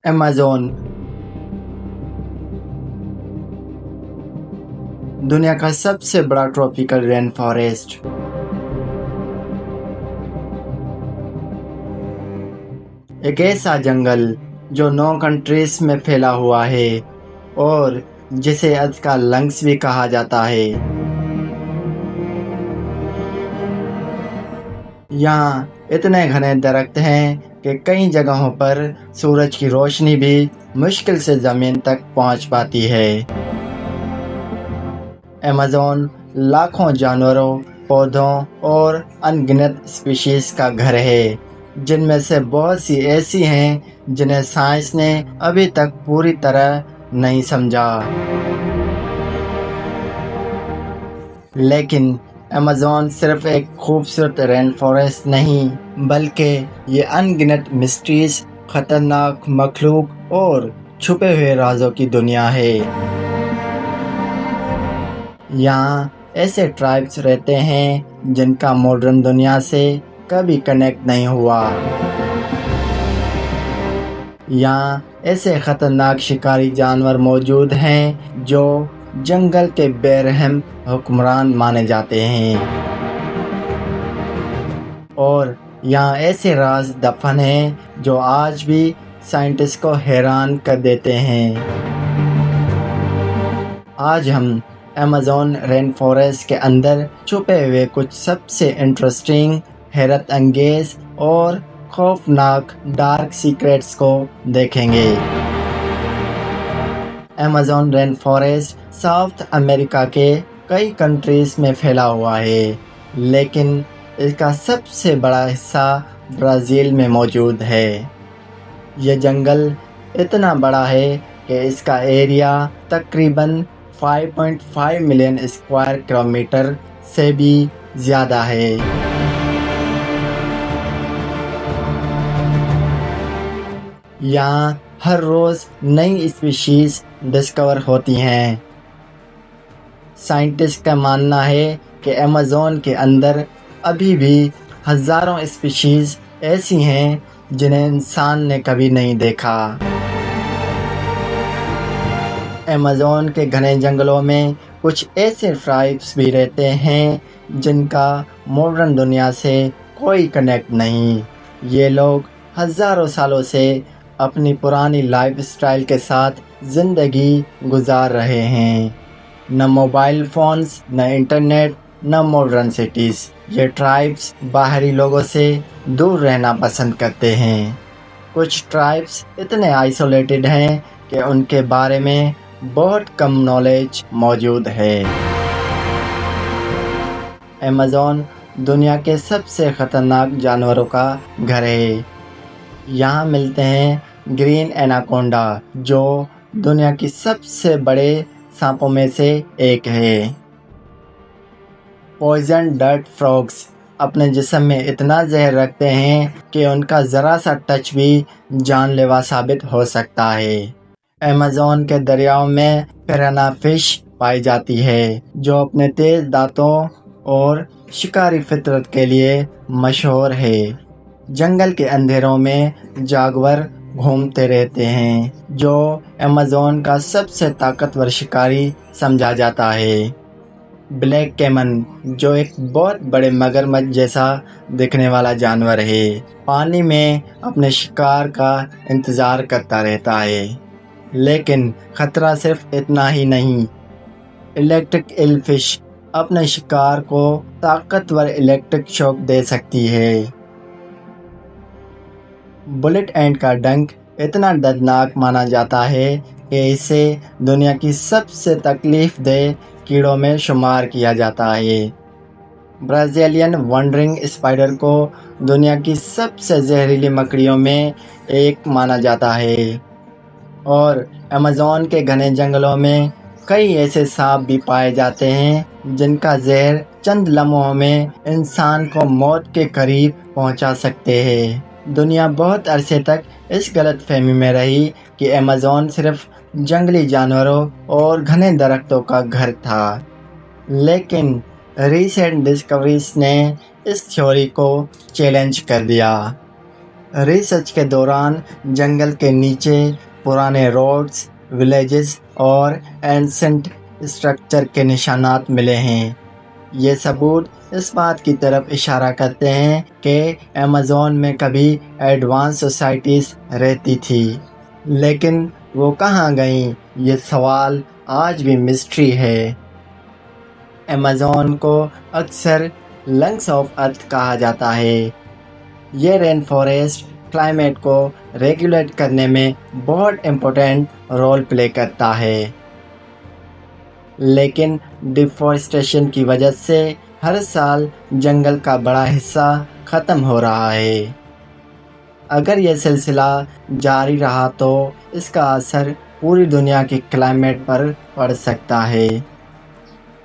Amazon दुनिया का सबसे बड़ा ट्रॉपिकल रेन फॉरेस्ट। एक ऐसा जंगल जो 9 कंट्रीज में फैला हुआ है और जिसे अर्थ का लंग्स भी कहा जाता है। यहाँ इतने घने दरख्त हैं कि कई जगहों पर सूरज की रोशनी भी मुश्किल से ज़मीन तक पहुँच पाती है। अमेज़न लाखों जानवरों, पौधों और अनगिनत स्पीशीज का घर है, जिनमें से बहुत सी ऐसी हैं जिन्हें साइंस ने अभी तक पूरी तरह नहीं समझा। लेकिन अमेज़न सिर्फ एक खूबसूरत रेन फॉरेस्ट नहीं, बल्कि ये अनगिनत मिस्ट्रीज, खतरनाक मखलूक और छुपे हुए राजों की दुनिया है। यहाँ ऐसे ट्राइब्स रहते हैं जिनका मॉडर्न दुनिया से कभी कनेक्ट नहीं हुआ। यहाँ ऐसे खतरनाक शिकारी जानवर मौजूद हैं जो जंगल के बेरहम हुक्मरान माने जाते हैं, और यहाँ ऐसे राज दफन हैं जो आज भी साइंटिस्ट को हैरान कर देते हैं। आज हम अमेज़न रेन फॉरेस्ट के अंदर छुपे हुए कुछ सबसे इंटरेस्टिंग, हैरत अंगेज और खौफनाक डार्क सीक्रेट्स को देखेंगे। Amazon rain forest south America के कई कंट्रीज में फैला हुआ है, लेकिन इसका सबसे बड़ा हिस्सा ब्राज़ील में मौजूद है। यह जंगल इतना बड़ा है कि इसका एरिया तकरीबन 5.5 मिलियन स्क्वायर किलोमीटर से भी ज़्यादा है। यहाँ हर रोज़ नई स्पीशीज़ डिस्कवर होती हैं। साइंटिस्ट का मानना है कि अमेज़न के अंदर अभी भी हज़ारों स्पीशीज़ ऐसी हैं जिन्हें इंसान ने कभी नहीं देखा। अमेज़न के घने जंगलों में कुछ ऐसे ट्राइब्स भी रहते हैं जिनका मॉडर्न दुनिया से कोई कनेक्ट नहीं। ये लोग हज़ारों सालों से अपनी पुरानी लाइफस्टाइल के साथ ज़िंदगी गुजार रहे हैं। न मोबाइल फ़ोन्स, न इंटरनेट, न मॉडर्न सिटीज़। ये ट्राइब्स बाहरी लोगों से दूर रहना पसंद करते हैं। कुछ ट्राइब्स इतने आइसोलेटेड हैं कि उनके बारे में बहुत कम नॉलेज मौजूद है। अमेज़न दुनिया के सबसे ख़तरनाक जानवरों का घर है। यहाँ मिलते हैं ग्रीन एनाकोंडा, जो दुनिया की सबसे बड़े सांपों में से एक है। पॉइजन डर्ट फ्रॉग्स अपने जिस्म में इतना जहर रखते हैं कि उनका ज़रा सा टच भी जानलेवा साबित हो सकता है। अमेज़न के दरियाओं में पिराना फिश पाई जाती है, जो अपने तेज़ दांतों और शिकारी फितरत के लिए मशहूर है। जंगल के अंधेरों में जागवर घूमते रहते हैं, जो अमेज़न का सबसे ताकतवर शिकारी समझा जाता है। ब्लैक कैमन, जो एक बहुत बड़े मगरमच्छ जैसा दिखने वाला जानवर है, पानी में अपने शिकार का इंतज़ार करता रहता है। लेकिन ख़तरा सिर्फ इतना ही नहीं। इलेक्ट्रिक एलफिश अपने शिकार को ताकतवर इलेक्ट्रिक शॉक दे सकती है। बुलेट एंट का डंक इतना दर्दनाक माना जाता है कि इसे दुनिया की सबसे तकलीफ़देह कीड़ों में शुमार किया जाता है। ब्राज़ीलियन वंडरिंग स्पाइडर को दुनिया की सबसे जहरीली मकड़ियों में एक माना जाता है, और अमेज़न के घने जंगलों में कई ऐसे सांप भी पाए जाते हैं जिनका जहर चंद लम्हों में इंसान को मौत के करीब पहुंचा सकते हैं। दुनिया बहुत अरसे तक इस गलतफहमी में रही कि अमेज़न सिर्फ जंगली जानवरों और घने दरख्तों का घर था, लेकिन रीसेंट डिस्कवरीज ने इस थ्योरी को चैलेंज कर दिया। ریسرچ کے دوران جنگل کے نیچے پرانے روڈز، ولیجز اور اینسنٹ اسٹرکچر کے نشانات ملے ہیں۔ یہ ثبوت اس بات کی طرف اشارہ کرتے ہیں کہ ایمیزون میں کبھی ایڈوانس سوسائٹیز رہتی تھی، لیکن وہ کہاں گئیں؟ یہ سوال آج بھی مسٹری ہے۔ ایمیزون کو اکثر لنگس آف ارتھ کہا جاتا ہے۔ یہ رین فارسٹ کلائمیٹ کو ریگولیٹ کرنے میں بہت امپورٹنٹ رول پلے کرتا ہے، لیکن ڈیفارسٹیشن کی وجہ سے ہر سال جنگل کا بڑا حصہ ختم ہو رہا ہے۔ اگر یہ سلسلہ جاری رہا تو اس کا اثر پوری دنیا کی کلائمیٹ پر پڑ سکتا ہے۔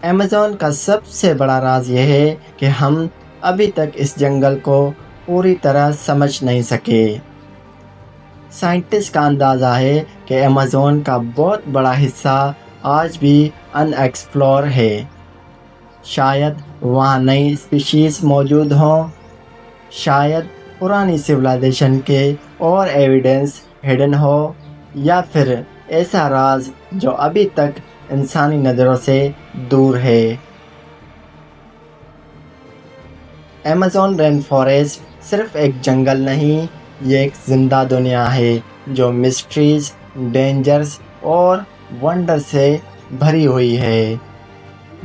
ایمیزون کا سب سے بڑا راز یہ ہے کہ ہم ابھی تک اس جنگل کو پوری طرح سمجھ نہیں سکے۔ سائنٹسٹ کا اندازہ ہے کہ ایمیزون کا بہت بڑا حصہ آج بھی ان ایکسپلور ہے۔ شاید وہاں نئی اسپیشیز موجود ہوں، شاید پرانی سویلائزیشن کے اور ایویڈنس ہڈن ہو، یا پھر ایسا راز جو ابھی تک انسانی نظروں سے دور ہے۔ ایمیزون رین فارسٹ صرف ایک جنگل نہیں، یہ ایک زندہ دنیا ہے جو مسٹریز، ڈینجرز اور ونڈر سے بھری ہوئی ہے۔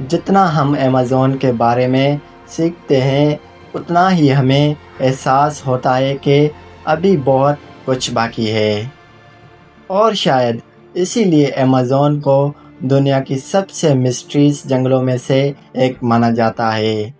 جتنا ہم ایمیزون کے بارے میں سیکھتے ہیں، اتنا ہی ہمیں احساس ہوتا ہے کہ ابھی بہت کچھ باقی ہے، اور شاید اسی لیے ایمیزون کو دنیا کی سب سے مسٹریز جنگلوں میں سے ایک مانا جاتا ہے۔